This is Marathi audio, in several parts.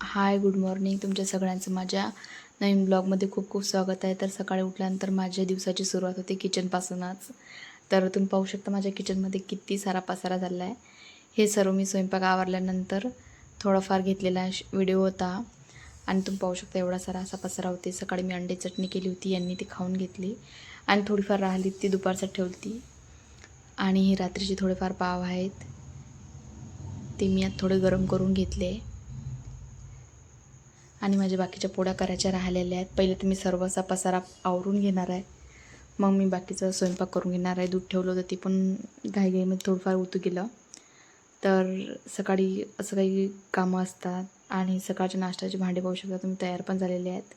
हाय, गुड मॉर्निंग. तुमच्या सगळ्यांचं माझ्या नवीन ब्लॉगमध्ये खूप खूप स्वागत आहे. तर सकाळी उठल्यानंतर माझ्या दिवसाची सुरुवात होते किचनपासूनच. तर तुम्ही पाहू शकता माझ्या किचनमध्ये किती सारा पसारा झाला आहे. हे सर्व मी स्वयंपाक आवरल्यानंतर थोडाफार घेतलेला व्हिडिओ होता आणि तुम्ही पाहू शकता एवढा सारा असा पसारा होते. सकाळी मी अंडे चटणी केली होती, यांनी ती खाऊन घेतली आणि थोडीफार राहिली ती दुपारसाठी ठेवली. आणि ही रात्रीचे थोडेफार पाव आहेत, ते मी आता थोडे गरम करून घेतले आणि माझ्या बाकीच्या पोळ्या करायच्या राहिलेल्या आहेत. पहिले तर मी सर्व असा पसारा आवरून घेणार आहे, मग मी बाकीचा स्वयंपाक करून घेणार आहे. दूध ठेवलं होतं ते पण घाईघाईमध्ये थोडंफार उतू गेलं. तर सकाळी असं काही कामं असतात आणि सकाळच्या नाश्त्याचे भांडे पाहू शकता तुम्ही तयार पण झालेले आहेत.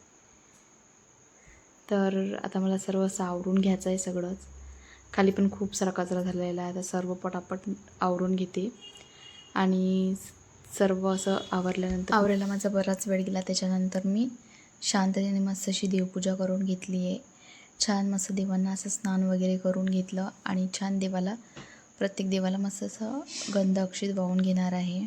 तर आता मला सर्व असं आवरून घ्यायचं आहे सगळंच. खाली पण खूप सारा कचरा झालेला आहे. आता सर्व पटापट आवरून घेते आणि सर्व असं आवरायला माझा बराच वेळ गेला. त्याच्यानंतर मी शांततेने मस्त अशी देवपूजा करून घेतली आहे. छान मस्त देवांना असं स्नान वगैरे करून घेतलं आणि छान प्रत्येक देवाला मस्त असं गंध अक्षित वाहून घेणार आहे.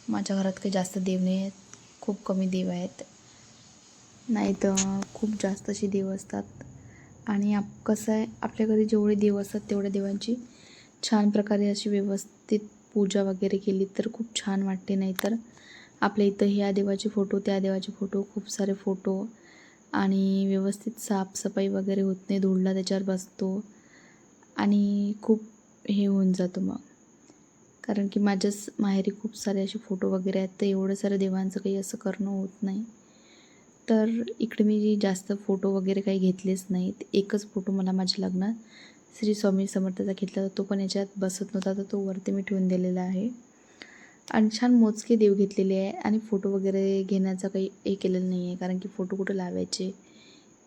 माझ्या घरात काही जास्त देव नाही आहेत, खूप कमी देव आहेत, नाही तर खूप जास्त अशी देव असतात. आणि कसं आहे, आपल्या घरी जेवढे देव असतात तेवढ्या देवांची छान प्रकारे अशी व्यवस्थित पूजा वगैरे केली तर खूप छान वाटते. नाहीतर आपल्या इथं ह्या देवाचे फोटो, त्या देवाचे फोटो, खूप सारे फोटो आणि व्यवस्थित साफसफाई वगैरे होत नाही. धुळला त्याच्यावर बसतो आणि खूप हे होऊन जातं मग. कारण की माझ्याच माहेरी खूप सारे असे फोटो वगैरे आहेत, तर एवढं सारं देवांचं काही असं करणं होत नाही. तर इकडे मी जास्त फोटो वगैरे काही घेतलेच नाहीत. एकच फोटो मला माझ्या लग्नात श्री स्वामी समर्थाचा घेतला होता, तो पण याच्यात बसत नव्हता, तर तो वरती मी ठेवून दिलेला आहे. आणि छान मोजके देव घेतलेले आहे आणि फोटो वगैरे घेण्याचा काही हे केलेलं नाही आहे. कारण की फोटो कुठं लावायचे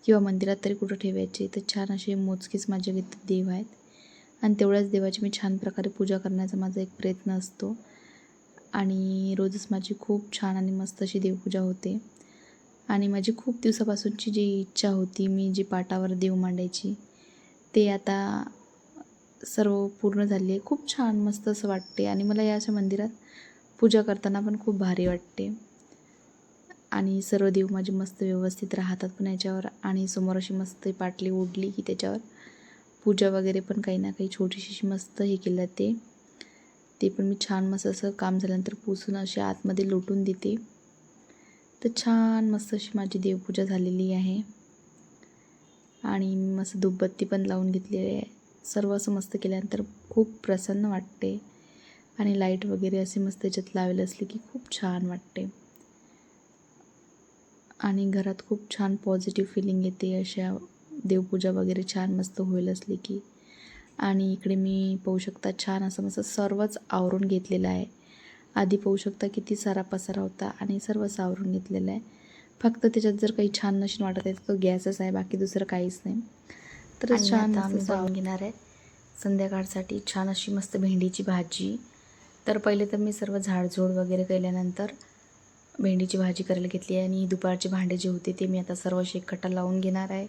किंवा मंदिरात तरी कुठं ठेवायचे, तर छान असे मोजकेच माझे देव आहेत आणि तेवढ्याच देवाची मी छान प्रकारे पूजा करण्याचा माझा एक प्रयत्न असतो. आणि रोजच माझी खूप छान आणि मस्त अशी देवपूजा होते. आणि माझी खूप दिवसापासूनची जी इच्छा होती, मी जी पाटावर देव मांडायची, ते आता सर्व पूर्ण झाली आहे. खूप छान मस्त असं वाटते आणि मला या अशा मंदिरात पूजा करताना पण खूप भारी वाटते. आणि सर्व देव माझे मस्त व्यवस्थित राहतात पण याच्यावर. आणि समोर अशी मस्त पाटली ओढली की त्याच्यावर पूजा वगैरे पण काही ना काही छोटीशी मस्त हे केलं ते पण मी छान मस्त असं काम झाल्यानंतर पुसून अशी आतमध्ये लोटून देते. तर छान मस्त अशी माझी देवपूजा झालेली आहे आणि मस्त धूपबत्ती पण लावून घेतलेली आहे. सर्व असं मस्त केल्यानंतर खूप प्रसन्न वाटते आणि लाईट वगैरे असे मस्त त्याच्यात लावले असले की खूप छान वाटते आणि घरात खूप छान पॉझिटिव्ह फिलिंग येते अशा देवपूजा वगैरे छान मस्त होईल असली की. आणि इकडे मी पाहू शकता छान असं मस्त सर्वच आवरून घेतलेलं आहे. आधी पाहू शकता किती सारा पसारा होता आणि सर्वच आवरून घेतलेलं आहे. फक्त त्याच्यात जर काही छान नशीन वाटत आहे तर तो गॅसच आहे, बाकी दुसरं काहीच नाही. तर छान आता मी बनवून घेणार आहे संध्याकाळसाठी छान अशी मस्त भेंडीची भाजी. तर पहिले तर मी सर्व झाडझूड वगैरे केल्यानंतर भेंडीची भाजी करायला घेतली आहे आणि दुपारचे भांडे जे होते ते मी आता सर्व शेककट्टा लावून घेणार आहे.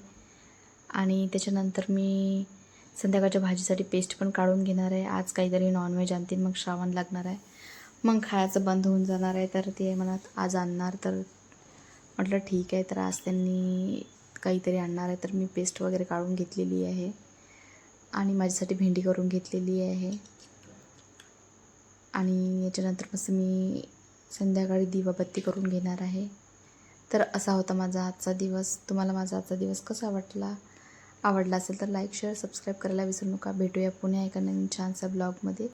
आणि त्याच्यानंतर मी संध्याकाळच्या भाजीसाठी पेस्ट पण काढून घेणार आहे. आज काहीतरी नॉनव्हेज आणतील, मग श्रावण लागणार आहे, मग खायचं बंद होऊन जाणार आहे. तर ते म्हणत आज आणणार, तर म्हटलं ठीक आहे. तर आज त्यांनी काहीतरी आणणार आहे, तर मी पेस्ट वगैरे काढून घेतलेली आहे आणि माझ्यासाठी भेंडी करून घेतलेली आहे. आणि याच्यानंतर मस्त मी संध्याकाळी दिवाबत्ती करून घेणार आहे. तर असा होता माझा आजचा दिवस. तुम्हाला माझा आजचा दिवस कसा आवडला असेल तर लाईक, शेअर, सबस्क्राईब करायला विसरू नका. भेटूया पुन्हा एका नवीन छानसा ब्लॉगमध्ये.